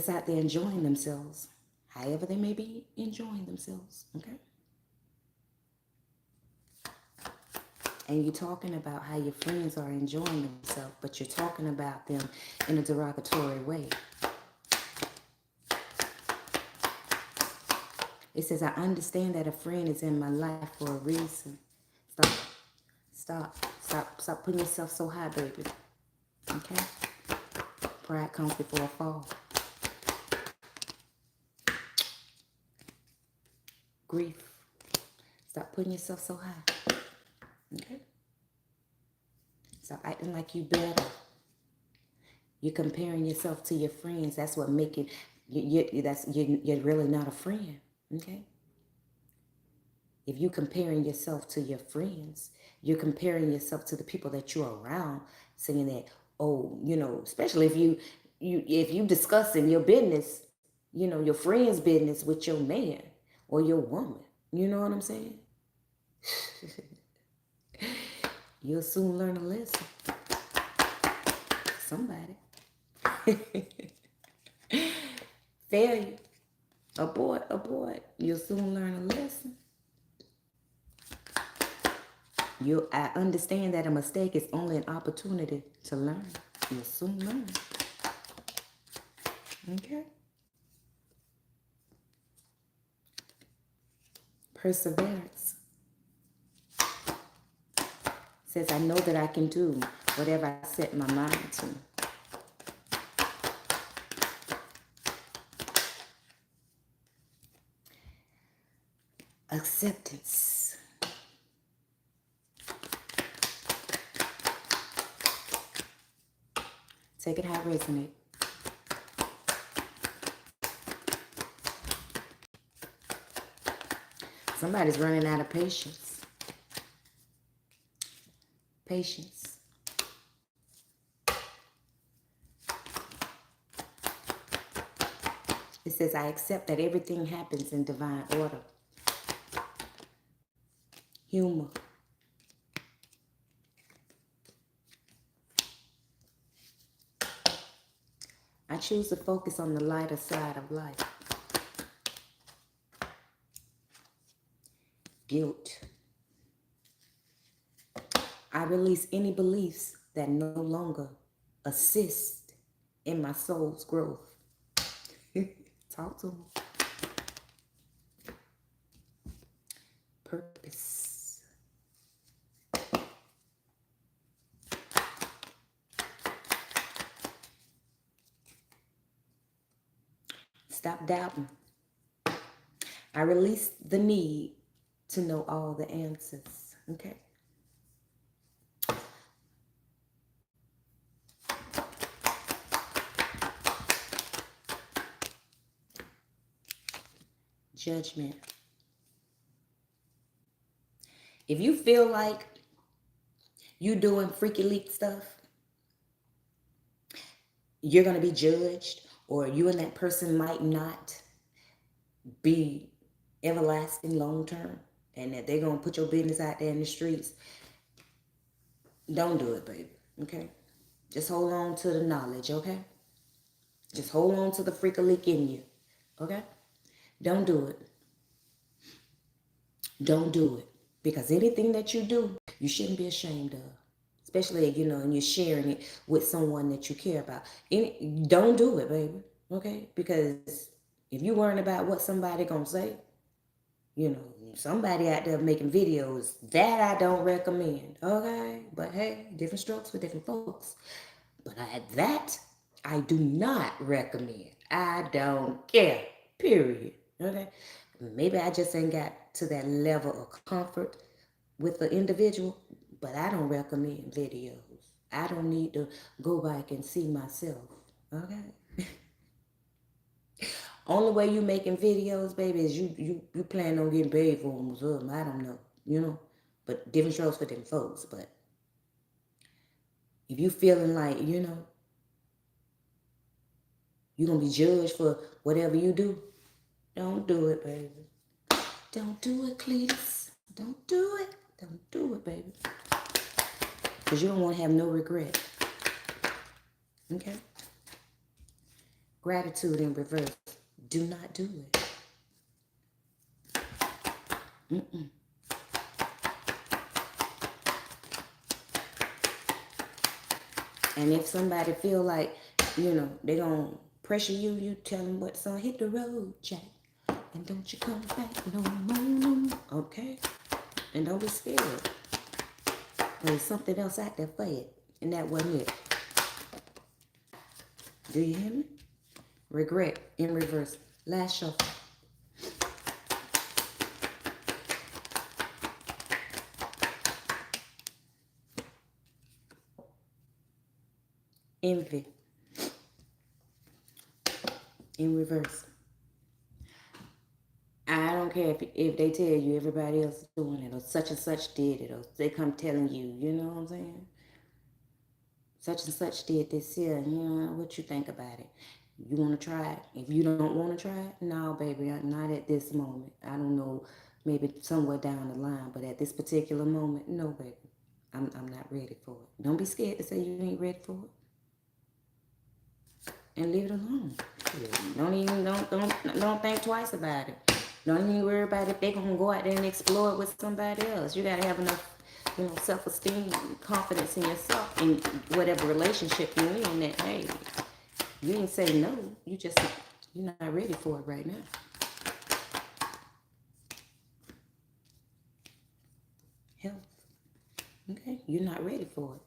out there enjoying themselves, however they may be enjoying themselves. Okay. And you're talking about how your friends are enjoying themselves, but you're talking about them in a derogatory way. It says, I understand that a friend is in my life for a reason. Stop putting yourself so high, baby. Okay? Pride comes before a fall. Grief. Stop putting yourself so high. Okay? Stop acting like you better. You're comparing yourself to your friends. That's what making you're really not a friend. Okay? If you're comparing yourself to your friends, you're comparing yourself to the people that you're around, saying that, oh, especially if you discussing your business, your friend's business with your man or your woman. You know what I'm saying? You'll soon learn a lesson. Somebody. Failure. Abort. You'll soon learn a lesson. I understand that a mistake is only an opportunity to learn. You'll soon learn. Okay? Perseverance. Says, I know that I can do whatever I set my mind to. Acceptance. Take it how it resonates. Somebody's running out of patience. Patience. It says, I accept that everything happens in divine order. Humor. I choose to focus on the lighter side of life. Guilt. I release any beliefs that no longer assist in my soul's growth. Talk to them. Purpose. Stop doubting. I release the need to know all the answers. Okay? Judgment. If you feel like you doing freaky leak stuff, you're going to be judged, or you and that person might not be everlasting long term, and that they're going to put your business out there in the streets, don't do it, baby. Okay? Just hold on to the knowledge, okay? Just hold on to the freak leak in you, okay? Don't do it. Don't do it. Because anything that you do, you shouldn't be ashamed of. Especially, and you're sharing it with someone that you care about. Don't do it, baby. Okay? Because if you worrying about what somebody gonna say, somebody out there making videos, that I don't recommend. Okay? But hey, different strokes for different folks. But that I do not recommend. I don't care. Period. Okay? Maybe I just ain't got to that level of comfort with the individual, but I don't recommend videos. I don't need to go back and see myself. Okay? Only way you making videos, baby, is you plan on getting paid for them or something. I don't know. But different strokes for different folks. But if you feeling like, you're going to be judged for whatever you do, don't do it, baby. Don't do it, Cletus. Don't do it. Don't do it, baby. Because you don't want to have no regret. Okay? Gratitude in reverse. Do not do it. Mm-mm. And if somebody feel like, they going to pressure you, you tell them what song. Hit the road, Jack. And don't you come back no more. Okay? And don't be scared. There's something else out there for you. And that wasn't it. Do you hear me? Regret in reverse. Last shuffle. Envy in reverse. I don't care if they tell you everybody else is doing it, or such and such did it, or they come telling you, you know what I'm saying? Such and such did this here, what you think about it? You want to try it? If you don't want to try it, no, baby, not at this moment. I don't know, maybe somewhere down the line, but at this particular moment, no, baby. I'm not ready for it. Don't be scared to say you ain't ready for it. And leave it alone. Don't think twice about it. Don't even worry about if they're gonna go out there and explore it with somebody else. You gotta have enough, self-esteem, confidence in yourself, in whatever relationship you're in. That hey, you ain't say no. You're not ready for it right now. Health. Okay, you're not ready for it.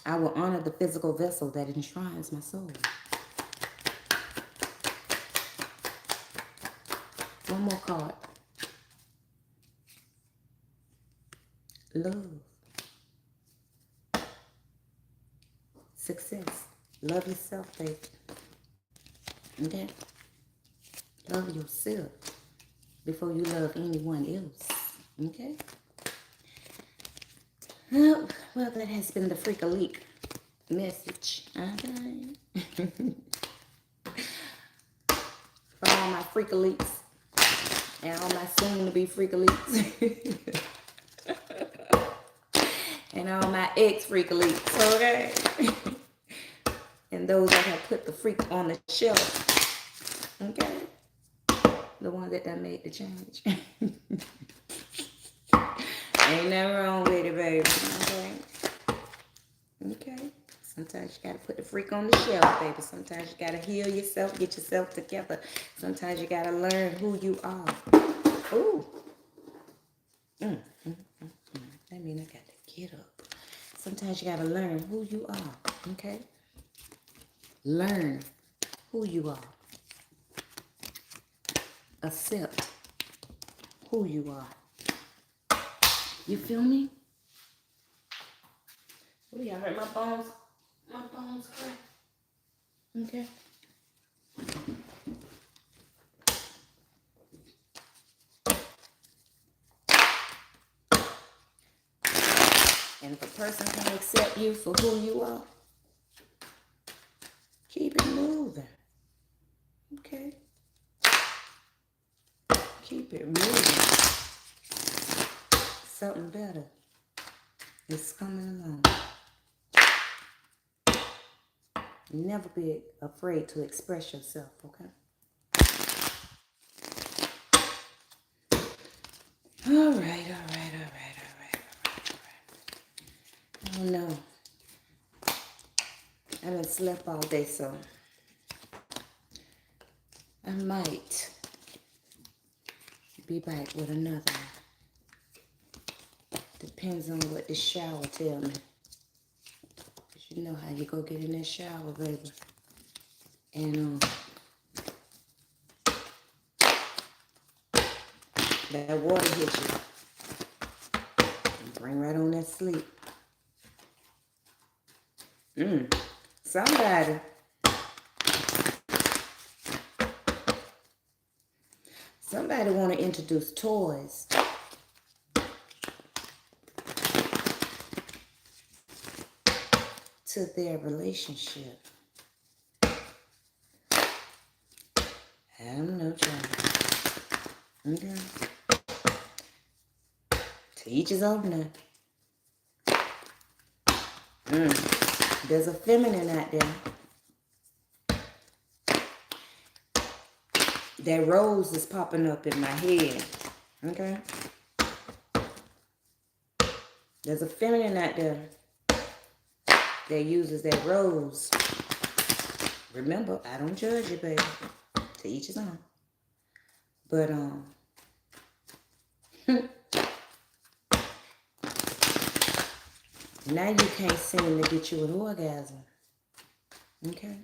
I will honor the physical vessel that enshrines my soul. One more card. Love. Success. Love yourself, baby. Okay? Love yourself before you love anyone else. Okay? Well, that has been the Freak a Leak message. Okay? For all my Freak a Leaks and all my soon-to-be Freak a Leaks. And all my ex-Freak a Leaks, okay? And those that have put the freak on the shelf. Okay? The one that done made the change. Ain't nothing wrong with it, baby. Okay? Sometimes you gotta put the freak on the shelf, baby. Sometimes you gotta heal yourself, get yourself together. Sometimes you gotta learn who you are. Ooh. That means I gotta get up. Sometimes you gotta learn who you are. Okay? Learn who you are. Accept who you are. You feel me? Oh, y'all hurt my bones? My bones hurt. Okay. And if a person can't accept you for who you are, keep it moving. Okay? Keep it moving. Something better is coming along. Never be afraid to express yourself, okay? All right. Oh no. I done slept all day, so I might be back with another one. Depends on what the shower tell me. Cause you know how you go get in that shower, baby. And that water hit you. Bring right on that sleep. Somebody want to introduce toys to their relationship. I don't know, child. Okay. To each his own now. There's a feminine out there. That rose is popping up in my head. Okay? There's a feminine out there that uses that rose. Remember, I don't judge you, baby. To each his own. But, now you can't seem to get you an orgasm. Okay?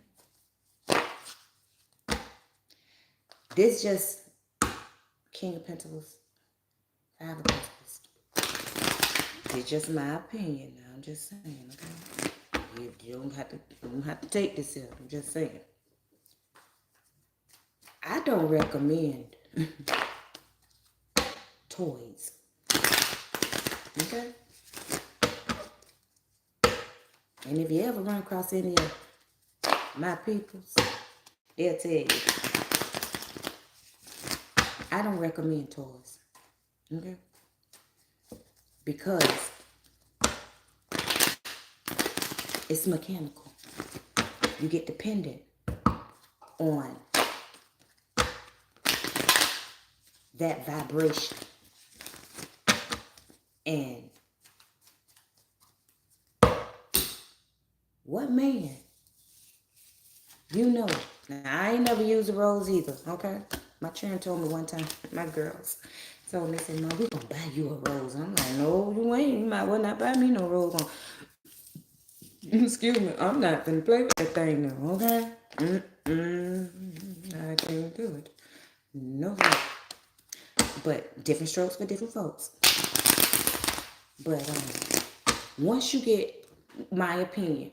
This just King of Pentacles, Five of Pentacles. It's just my opinion. Now I'm just saying, okay? You don't have to take this here. I'm just saying. I don't recommend toys. Okay? And if you ever run across any of my peoples, they'll tell you. I don't recommend toys. Okay? Because it's mechanical. You get dependent on that vibration. And what man? You know. Now, I ain't never used a rose either, okay? My children told me one time, my girls told me, said, "No, we gonna buy you a rose." I'm like, "No, you ain't. You might well not buy me no rose." Excuse me, I'm not gonna play with that thing now, okay? I can't do it. No. But different strokes for different folks. But once you get my opinion,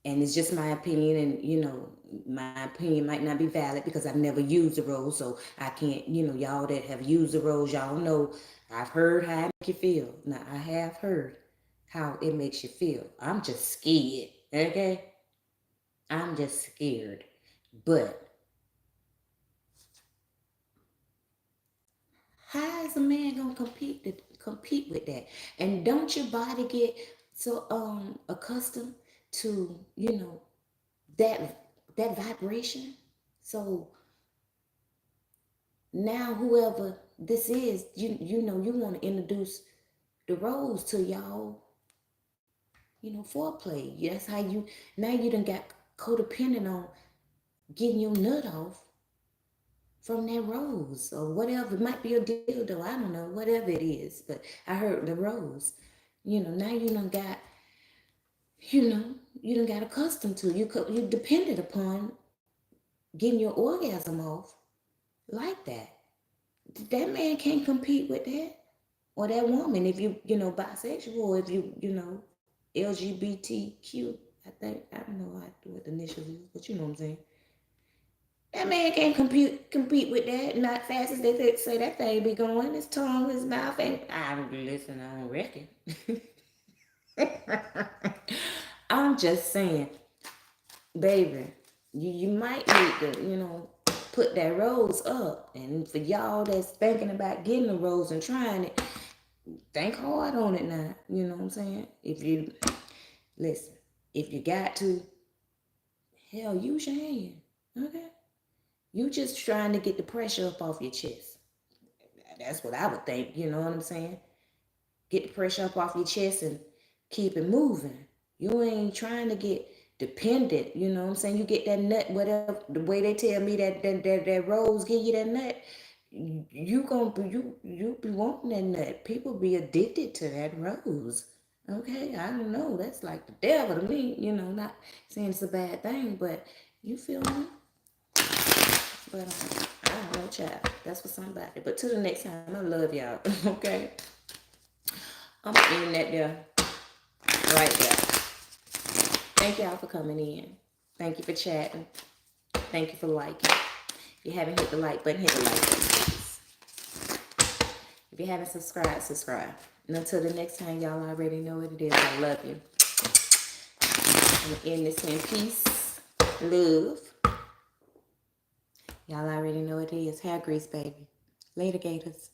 and it's just my opinion, and you know, my opinion might not be valid because I've never used a rose, so I can't, you know, y'all that have used a rose, y'all know I've heard how it makes you feel. Now I have heard how it makes you feel. I'm just scared, okay? I'm just scared. But how is a man gonna compete with that? And don't your body get so accustomed to, you know, that vibration? So now whoever this is, you know, you want to introduce the rose to y'all, you know, foreplay. That's how you now you done got codependent on getting your nut off from that rose or whatever. It might be a dildo, I don't know, whatever it is. But I heard the rose. You know, now you done got, you know, you done got accustomed to, you depended upon getting your orgasm off like that. That man can't compete with that. Or that woman, if you know, bisexual, or if you know, LGBTQ, I think, I don't know what the initials is, but you know what I'm saying. That man can't compete with that. Not fast as they say that thing be going. His tongue, his mouth, and I listen. I don't reckon. I'm just saying, baby, you might need to, put that rose up. And for y'all that's thinking about getting a rose and trying it, think hard on it now. You know what I'm saying? Listen, if you got to, hell, use your hand. Okay? You just trying to get the pressure up off your chest. That's what I would think, you know what I'm saying? Get the pressure up off your chest and keep it moving. You ain't trying to get dependent, you know what I'm saying? You get that nut, whatever, the way they tell me that rose give you that nut, you be wanting that nut. People be addicted to that rose. Okay, I don't know. That's like the devil to me, not saying it's a bad thing, but you feel me? But I don't know, child. That's for somebody. But till the next time, I love y'all. Okay? I'm in that there. Right there. Thank y'all for coming in. Thank you for chatting. Thank you for liking. If you haven't hit the like button, hit the like button, please. If you haven't subscribed, subscribe. And until the next time, y'all already know what it is. I love you. I'm going to end this in peace, love. Y'all already know what it is. Hair grease, baby. Later, Gators.